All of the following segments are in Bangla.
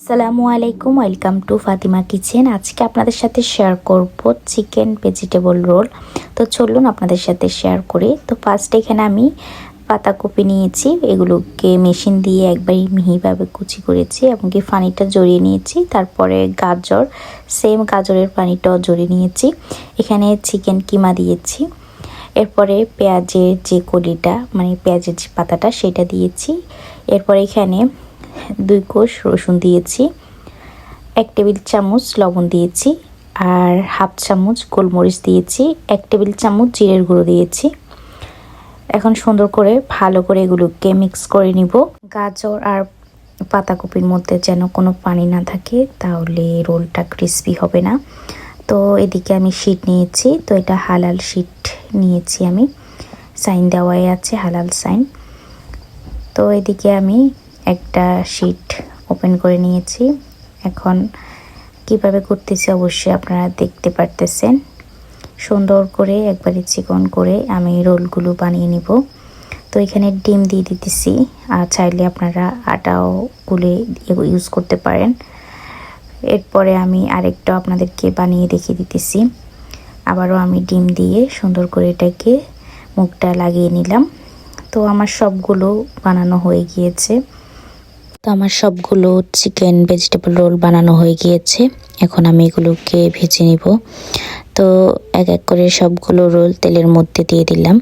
আসসালামু আলাইকুম, ওয়েলকাম টু ফাতিমা কিচেন। আজকে আপনাদের সাথে শেয়ার করব চিকেন ভেজিটেবল রোল। তো চলুন আপনাদের সাথে শেয়ার করি। তো ফার্স্ট এখানে আমি পাতাকপি নিয়েছি, এগুলোকে মেশিন দিয়ে একবারই মিহিভাবে কুচি করেছি এবং কি পানিটা জড়িয়ে নিয়েছি। তারপরে গাজর, সেম গাজরের পানিটাও জড়িয়ে নিয়েছি। এখানে চিকেন কিমা দিয়েছি। এরপরে পেঁয়াজের যে কলিটা মানে পেঁয়াজের যে পাতাটা সেটা দিয়েছি। এরপর এখানে 2 কোষ রসুন দিয়েছি, 1 টেবিল চামচ লবণ দিয়েছি, আর হাফ চামচ গোলমরিচ দিয়েছি, 1 টেবিল চামচ জিরের গুঁড়ো দিয়েছি। এখন সুন্দর করে ভালো করে এগুলোকে মিক্স করে নিব। গাজর আর পাতাকপির মধ্যে যেন কোনো পানি না থাকে, তাহলে রোলটা ক্রিস্পি হবে না। তো এদিকে আমি শিট নিয়েছি, তো এটা হালাল শিট নিয়েছি আমি, সাইন দেওয়াই আছে হালাল সাইন। তো এদিকে আমি একটা শিট ওপেন করে নিয়েছি। এখন কিভাবে করতেছি অবশ্যই আপনারা দেখতে পারতেছেন। সুন্দর করে একবারে চিকন করে আমি রোলগুলো বানিয়ে নিব। তো এখানে ডিম দিয়ে দিতেছি, আর চাইলে আপনারা আটাও গুলে ইউজ করতে পারেন। এরপরে আমি আরেকটা আপনাদেরকে বানিয়ে দেখিয়ে দিতেছি। আবারও আমি ডিম দিয়ে সুন্দর করে এটাকে মুখটা লাগিয়ে নিলাম। তো আমার সবগুলো বানানো হয়ে গিয়েছে। তো আমার সবগুলো চিকেন ভেজিটেবল রোল বানানো হয়ে গিয়েছে। এখন আমি এগুলোকে ভেজে নিব। তো এক এক করে সবগুলো রোল তেলের মধ্যে দিয়ে দিলাম।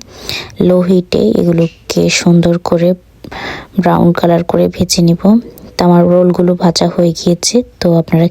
লো হিটে এগুলোকে সুন্দর করে ব্রাউন কালার করে ভেজে নিব। তো আমার রোলগুলো ভাজা হয়ে গিয়েছে। তো আপনারা